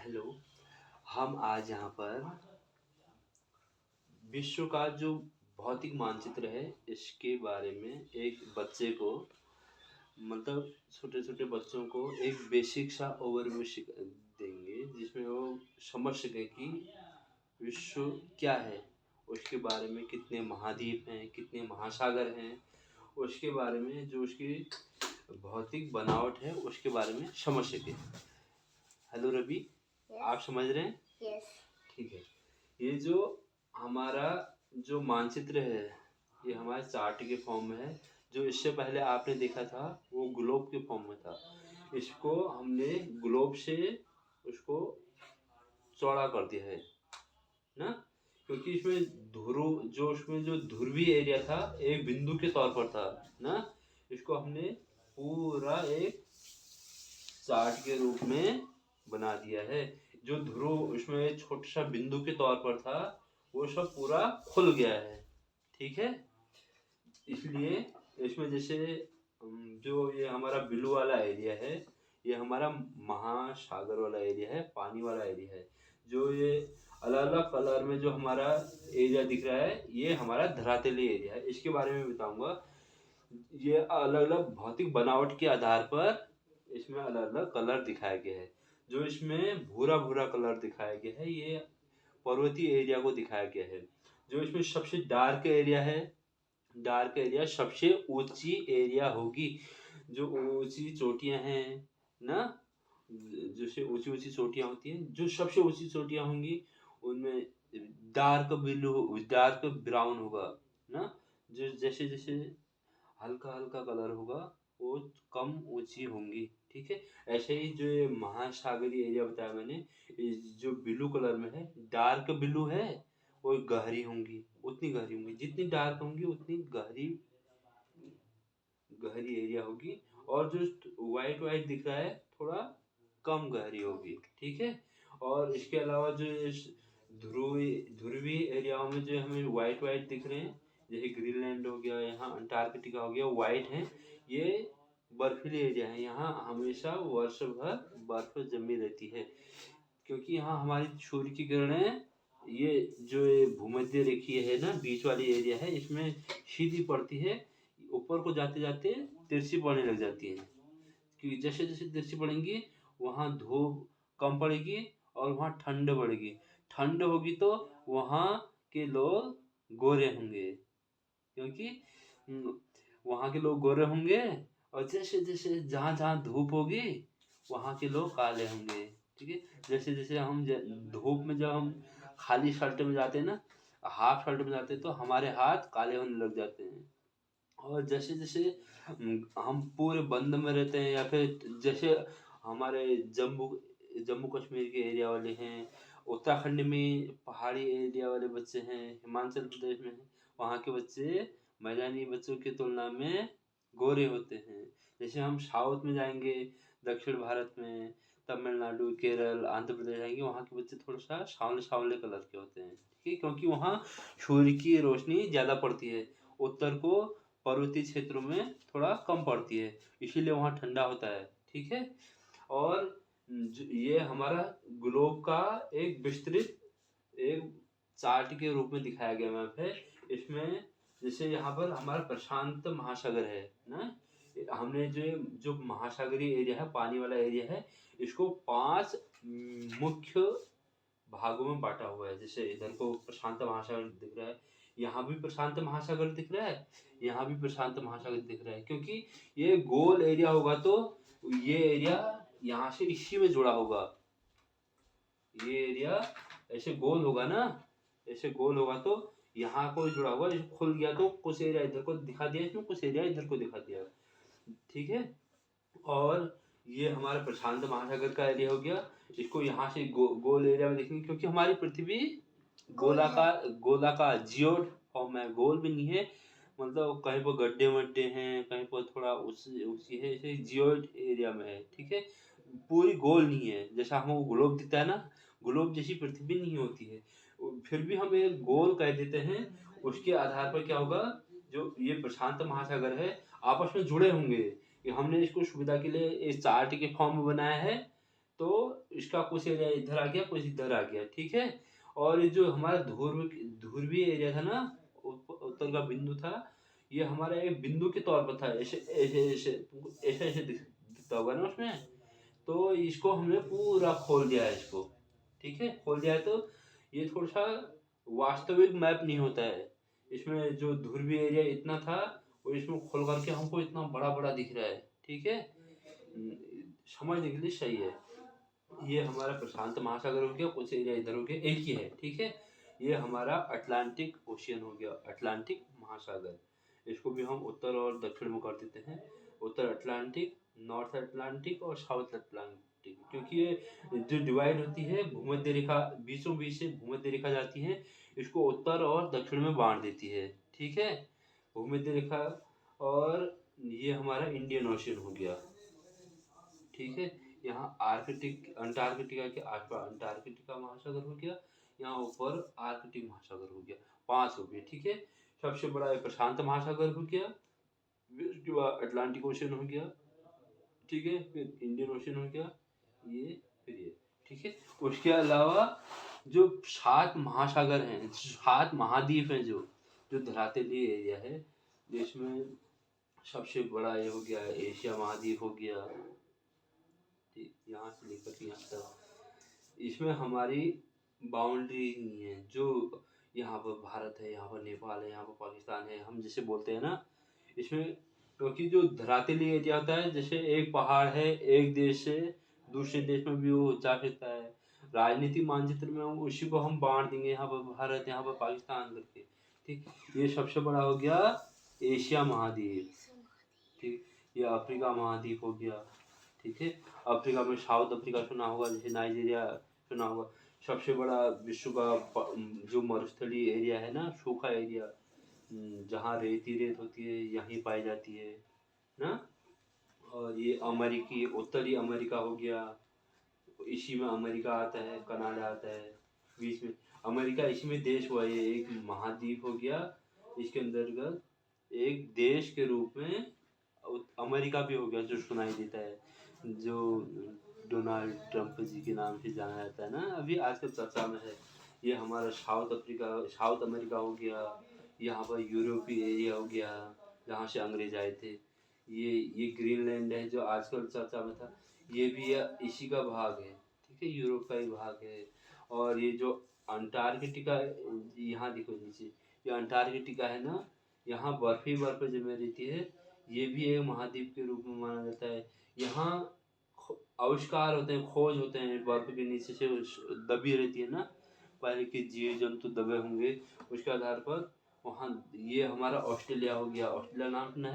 Hello. हम आज यहाँ पर विश्व का जो भौतिक मानचित्र है इसके बारे में एक बच्चे को मतलब छोटे छोटे बच्चों को एक बेसिक सा ओवरव्यू देंगे जिसमें वो समझ सके कि विश्व क्या है, उसके बारे में कितने महाद्वीप हैं, कितने महासागर हैं, उसके बारे में जो उसकी भौतिक बनावट है उसके बारे में समझ सके। हेलो रवि, आप समझ रहे हैं? यस। ठीक है। ये जो हमारा जो मानचित्र है ये हमारे चार्ट के फॉर्म में है। जो इससे पहले आपने देखा था वो ग्लोब के फॉर्म में था। इसको हमने ग्लोब से उसको चौड़ा कर दिया है ना, क्योंकि इसमें जो ध्रुवीय एरिया था एक बिंदु के तौर पर था ना। इसको हमने पूरा एक चार्ट के रूप में बना दिया है। जो ध्रुव उसमें छोटा सा बिंदु के तौर पर था वो सब पूरा खुल गया है। ठीक है। इसलिए इसमें जैसे जो ये हमारा ब्लू वाला एरिया है ये हमारा महासागर वाला एरिया है, पानी वाला एरिया है। जो ये अलग अलग कलर में जो हमारा एरिया दिख रहा है ये हमारा धरातलीय एरिया है। इसके बारे में बताऊंगा। ये अलग अलग भौतिक बनावट के आधार पर इसमें अलग अलग कलर दिखाया गया है। जो इसमें भूरा भूरा कलर दिखाया गया है ये पर्वतीय एरिया को दिखाया गया है। जो इसमें सबसे डार्क एरिया है, डार्क एरिया सबसे ऊंची एरिया होगी। जो ऊंची चोटियां हैं ना, जैसे ऊंची ऊंची चोटियां होती हैं, जो सबसे ऊंची चोटियां होंगी उनमें डार्क ब्लू, डार्क ब्राउन होगा ना। जो जैसे जैसे हल्का हल्का कलर होगा वो कम ऊंची होंगी। ठीक है। ऐसे ही जो ये महासागरीय एरिया बताया मैंने, जो ब्लू कलर में है, डार्क ब्लू है, वो गहरी होंगी, उतनी गहरी होंगी। जितनी डार्क होंगी उतनी गहरी गहरी एरिया होगी। और जो वाइट वाइट दिख रहा है थोड़ा कम गहरी होगी। ठीक है। और इसके अलावा जो ध्रुवीय एरियाओं में जो हमें वाइट वाइट दिख रहे हैं, जैसे ग्रीनलैंड हो गया, यहाँ अंटार्कटिका हो गया, वाइट है, ये बर्फीली एरिया है। यहाँ हमेशा वर्ष भर बर्फ जमी रहती है, क्योंकि यहाँ हमारी सूर्य की किरणें ये जो ये भूमध्य रेखीय है ना, बीच वाली एरिया है, इसमें सीधी पड़ती है। ऊपर को जाते जाते तिरछी पड़ने लग जाती है, क्योंकि जैसे जैसे तिरछी पड़ेंगी वहाँ धूप कम पड़ेगी और वहाँ ठंड बढ़ेगी। ठंड होगी तो वहाँ के लोग गोरे होंगे, क्योंकि वहाँ के लोग गोरे होंगे। और जैसे जैसे जहाँ जहाँ धूप होगी वहाँ के लोग काले होंगे। ठीक है। जैसे जैसे हम धूप में जब हम खाली शर्ट में जाते हैं ना, हाफ शर्ट में जाते हैं, तो हमारे हाथ काले होने लग जाते हैं। और जैसे जैसे हम पूरे बंद में रहते हैं, या फिर जैसे हमारे जम्मू जम्मू कश्मीर के एरिया वाले हैं, उत्तराखंड में पहाड़ी एरिया वाले बच्चे हैं, हिमाचल प्रदेश में हैं, वहाँ के बच्चे मैदानी बच्चों की तुलना में गोरे होते हैं। जैसे हम साउथ में जाएंगे, दक्षिण भारत में तमिलनाडु, केरल, आंध्र प्रदेश जाएंगे, वहाँ के बच्चे थोड़ा सा सांवले सांवले कलर के होते हैं। ठीक है। क्योंकि वहाँ सूर्य की रोशनी ज़्यादा पड़ती है। उत्तर को पर्वतीय क्षेत्रों में थोड़ा कम पड़ती है, इसीलिए वहाँ ठंडा होता है। ठीक है। और ये हमारा ग्लोब का एक विस्तृत एक चार्ट के रूप में दिखाया गया मैप है। इसमें जैसे यहाँ पर हमारा प्रशांत महासागर है ना, हमने जो जो महासागरीय एरिया है, पानी वाला एरिया है, इसको 5 मुख्य भागों में बांटा हुआ है। जैसे इधर को प्रशांत महासागर दिख रहा है, यहाँ भी प्रशांत महासागर दिख रहा है, यहाँ भी प्रशांत महासागर दिख रहा है। क्योंकि ये गोल एरिया होगा तो ये एरिया यहाँ से इसी में जुड़ा होगा। ये एरिया ऐसे गोल होगा ना, ऐसे गोल होगा तो यहाँ को जुड़ा हुआ, खुल गया तो कुछ एरिया इधर को दिखा दिया इसमें, कुछ एरिया इधर को दिखा दिया। ठीक है। और ये हमारा प्रशांत महासागर का एरिया हो गया। इसको यहाँ से गोल एरिया में देखेंगे, क्योंकि हमारी पृथ्वी गोलाकार जियोड फॉर्म है, गोल भी नहीं है। मतलब कहीं पर गड्ढे वड्ढे हैं, कहीं पर थोड़ा ऊंची है, ऐसे जियोड एरिया में है। ठीक है। पूरी गोल नहीं है। जैसा हमको ग्लोब दिखता है ना, ग्लोब जैसी पृथ्वी नहीं होती है, फिर भी हम एक गोल कह देते हैं। उसके आधार पर क्या होगा, जो ये प्रशांत महासागर है आपस में जुड़े होंगे। कि हमने इसको सुविधा के लिए इस चार्ट के फॉर्म में बनाया है तो इसका कुछ एरिया इधर आ गया, कुछ इधर आ गया, ठीक है। और ये जो हमारा ध्रुवीय एरिया था ना, उत्तर का बिंदु था, ये हमारा एक बिंदु के तौर पर था, ऐसे ऐसे ऐसे ऐसे ऐसे दिखता होगा ना उसमें। तो इसको हमने पूरा खोल दिया है इसको, ठीक है। खोल दिया है तो ये थोड़ा सा वास्तविक मैप नहीं होता है। इसमें जो ध्रुवीय एरिया इतना था, और इसमें खोल करके हमको इतना बड़ा बड़ा दिख रहा है, ठीक है। समझने के लिए सही है। ये हमारा प्रशांत महासागर हो गया, कुछ एरिया इधर हो गया, एक ही है, ठीक है। ये हमारा अटलांटिक ओशियन हो गया, अटलांटिक महासागर। इसको भी हम उत्तर और दक्षिण में कर देते हैं, उत्तर अटलांटिक, नॉर्थ अटलांटिक और साउथ अटलांटिक। क्योंकि ये जो डिवाइड होती है भूमध्य रेखा, बीचों बीच से भूमध्य रेखा जाती है, इसको उत्तर और दक्षिण में बांट देती है, ठीक है, भूमध्य रेखा। और ये हमारा इंडियन ओशियन हो गया, ठीक है। यहाँ आर्कटिक अंटार्कटिका के आसपास अंटार्कटिका महासागर हो गया, यहाँ ऊपर आर्कटिक महासागर हो गया, 5 हो गए, ठीक है। सबसे बड़ा प्रशांत महासागर हो गया, उसके बाद अटलांटिक ओशियन हो गया, ठीक है, फिर इंडियन ओशियन हो गया, ये फिर ये, ठीक है। उसके अलावा जो 7 महासागर हैं, 7 महाद्वीप हैं, जो धरातलीय एरिया है, जिसमें सबसे बड़ा ये हो गया एशिया महाद्वीप हो गया, यहाँ से लेकर के यहाँ तक। इसमें हमारी बाउंड्री नहीं है, जो यहाँ पर भारत है, यहाँ पर नेपाल है, यहाँ पर पाकिस्तान है, हम जैसे बोलते हैं ना, इसमें क्योंकि जो धरातलीय एरिया होता है, जैसे एक पहाड़ है, एक देश से दूसरे देश में भी वो जा सकता है। राजनीतिक मानचित्र में उसी को हम बांट देंगे, यहाँ पर भारत, यहाँ पर पाकिस्तान करके, ठीक। ये सबसे बड़ा हो गया एशिया महाद्वीप, ठीक। ये अफ्रीका महाद्वीप हो गया, ठीक है। अफ्रीका में साउथ अफ्रीका सुना होगा, जैसे नाइजीरिया सुना होगा। सबसे बड़ा विश्व का जो मरुस्थलीय एरिया है ना, सूखा एरिया, जहाँ रेत होती है, यहीं पाई जाती है ना। और ये अमेरिकी उत्तरी अमेरिका हो गया, इसी में अमेरिका आता है, कनाडा आता है बीच में। अमेरिका इसी में देश हुआ, ये एक महाद्वीप हो गया, इसके अंतर्गत एक देश के रूप में अमेरिका भी हो गया, जो सुनाई देता है, जो डोनाल्ड ट्रंप जी के नाम से जाना जाता है ना, अभी आजकल चर्चा में है। ये हमारा साउथ अमेरिका हो गया, यहाँ पर यूरोपीय एरिया हो गया, जहाँ से अंग्रेज आए थे। ये ग्रीनलैंड है, जो आजकल चर्चा में था, ये भी इसी का भाग है, ठीक है, यूरोप का ही भाग है। और ये जो अंटार्कटिका, यहाँ देखो नीचे, ये अंटार्कटिका है ना, यहाँ बर्फ ही बर्फ जमे रहती है, ये भी एक महाद्वीप के रूप में माना जाता है। यहाँ आविष्कार होते हैं, खोज होते हैं, बर्फ के नीचे से दबी रहती है ना, पहले के जीव जंतु दबे होंगे, उसके आधार पर वहाँ। ये हमारा ऑस्ट्रेलिया हो गया, ऑस्ट्रेलिया नाम सुना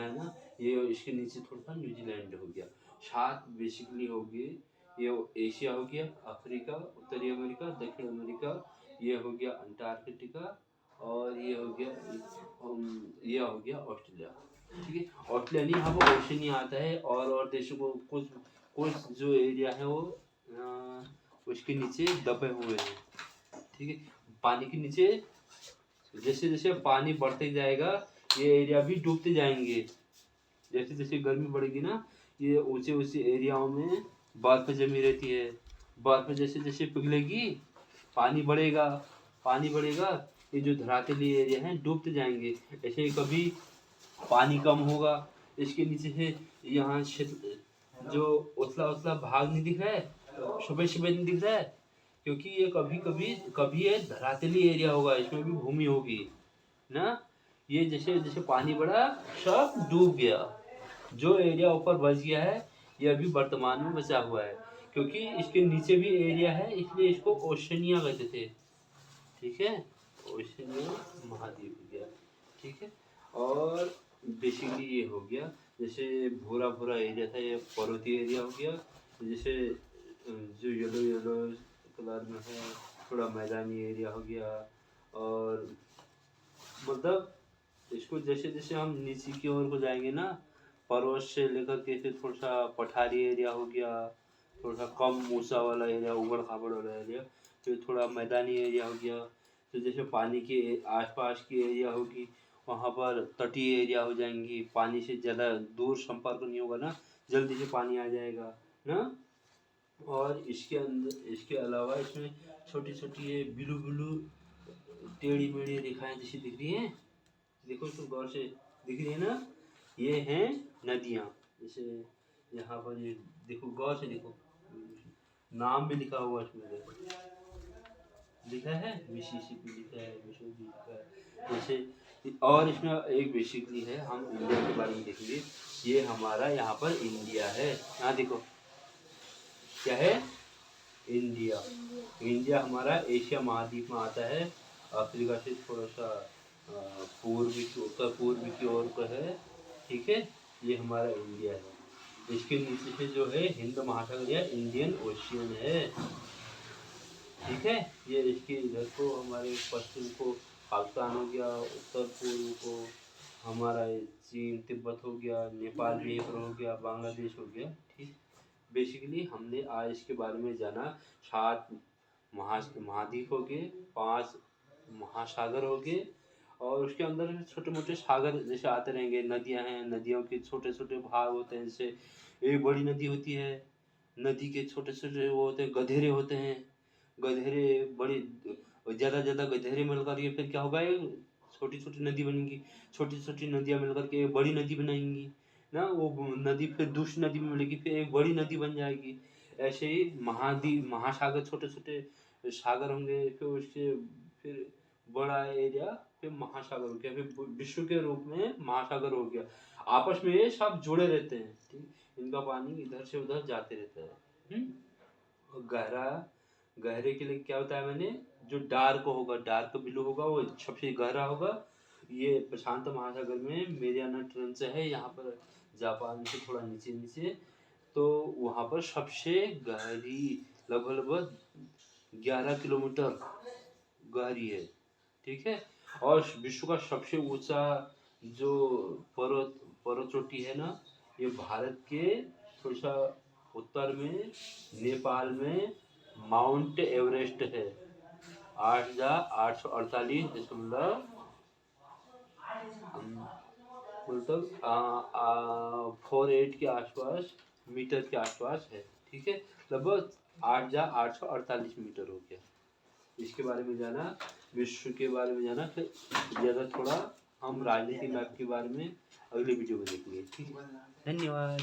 है ना, ये इसके नीचे थोड़ा सा न्यूजीलैंड हो गया। 7 बेसिकली हो गए, ये एशिया हो गया, अफ्रीका, उत्तरी अमेरिका, दक्षिण अमेरिका, ये हो गया अंटार्कटिका, और ये हो गया ऑस्ट्रेलिया, ठीक है। ऑस्ट्रेलिया नहीं, यहाँ पर ओशियनिया आता है, और देशों को कुछ कुछ जो एरिया है वो उसके नीचे दबे हुए हैं, ठीक है। पानी के नीचे जैसे जैसे पानी बढ़ते जाएगा, ये एरिया भी डूबते जाएंगे। जैसे जैसे गर्मी बढ़ेगी ना, ये ऊंचे ऊंचे एरियाओं में बर्फ जमी रहती है, बर्फ जैसे जैसे पिघलेगी, पानी बढ़ेगा, पानी बढ़ेगा, ये जो धरातलीय एरिया है डूबते जाएंगे। ऐसे कभी पानी कम होगा, इसके नीचे से यहाँ क्षेत्र जो उथला उथला भाग नहीं दिख रहा है, सफेद सफेद नहीं दिख रहा है, क्योंकि ये कभी ये धरातलीय एरिया होगा, इसमें भी भूमि होगी ना। ये जैसे जैसे पानी बढ़ा, सब डूब गया, जो एरिया ऊपर बच गया है, ये अभी वर्तमान में बचा हुआ है, क्योंकि इसके नीचे भी एरिया है, इसलिए इसको ओशनिया कहते थे, ठीक है। ओशनिया महाद्वीप हो गया, ठीक है। और बेसिकली ये हो गया, जैसे भूरा भूरा एरिया था, ये पर्वतीय एरिया हो गया। जैसे जो येलो येलो कलर में है, थोड़ा मैदानी एरिया हो गया। और मतलब इसको जैसे जैसे हम नीचे की ओर को जाएंगे ना, पर्वत से लेकर के फिर थोड़ा सा पठारी एरिया हो गया, थोड़ा सा कम ऊंचा वाला एरिया, उबड़ खाबड़ वाला एरिया, फिर थोड़ा मैदानी एरिया हो गया। तो जैसे पानी के आसपास की एरिया होगी, वहाँ पर तटीय एरिया हो जाएंगी, पानी से ज़्यादा दूर संपर्क नहीं होगा ना, जल्दी से पानी आ जाएगा ना। और इसके अंदर इसके अलावा इसमें छोटी छोटी ये ब्लू ब्लू टेढ़ी मेढ़ी रेखाएं जैसी दिख रही हैं, देखो इसको गौर से, दिख रही है ना, ये हैं नदियाँ। जैसे यहाँ पर ये देखो, गौर से देखो, नाम भी लिखा हुआ इसमें, देखो लिखा है मिसिसिपी लिखा है, मिसौरी लिखा है जैसे। और इसमें एक बेसिकली है, हम इंडिया के बारे में देखेंगे। ये हमारा यहाँ पर इंडिया है, यहाँ देखो क्या है, इंडिया। इंडिया हमारा एशिया महाद्वीप में आता है, अफ्रीका से थोड़ा सा उत्तर पूर्व की ओर का है, ठीक है। ये हमारा इंडिया है। इसके नीचे से जो है हिंद महासागर या इंडियन ओशियन है, ठीक है। ये इसके इधर को हमारे पश्चिम को पाकिस्तान हो गया, उत्तर पूर्व को हमारा चीन तिब्बत हो गया, नेपाल भी एक हो गया, बांग्लादेश हो गया, ठीक। बेसिकली हमने आज इसके बारे में जाना। 7 महाद्वीप हो गए, 5 महासागर हो गए, और उसके अंदर छोटे मोटे सागर जैसे आते रहेंगे, नदियां हैं, नदियों के छोटे छोटे भाग होते हैं। जैसे एक बड़ी नदी होती है, नदी के छोटे छोटे वो होते हैं, गधेरे होते हैं, गधेरे बड़ी ज़्यादा गधेरे मिलकर के फिर क्या होगा, छोटी छोटी नदी बनेंगी, छोटी छोटी नदियाँ मिलकर के एक बड़ी नदी बनाएंगी ना, वो नदी फिर दूसरी नदी में मिलेगी, फिर एक बड़ी नदी बन जाएगी। ऐसे ही महाद्वीप महासागर छोटे छोटे सागर होंगे, फिर उसके फिर बड़ा एरिया, फिर महासागर हो गया, फिर विश्व के रूप में महासागर हो गया। आपस में ये सब जुड़े रहते हैं, ठीक। इनका पानी इधर से उधर जाते रहता है। और गहरा, गहरे के लिए क्या बताया मैंने, जो डार्क होगा, डार्क ब्लू होगा, वो सबसे गहरा होगा। ये प्रशांत महासागर में मेरियाना ट्रेंच है, यहाँ पर जापान से थोड़ा नीचे नीचे, तो वहाँ पर सबसे गहरी लगभग 11 किलोमीटर गहरी है, ठीक है। और विश्व का सबसे ऊंचा जो पर्वत चोटी है ना, ये भारत के थोड़ा सा उत्तर में नेपाल में माउंट एवरेस्ट है। 8,848 मतलब 48 के आसपास मीटर के आसपास है, ठीक है। लगभग 8,848 मीटर हो गया। इसके बारे में जाना, विश्व के बारे में जाना, फिर ज़्यादा थोड़ा हम राजनीति मैप के बारे में अगले वीडियो में देखेंगे, ठीक है। धन्यवाद।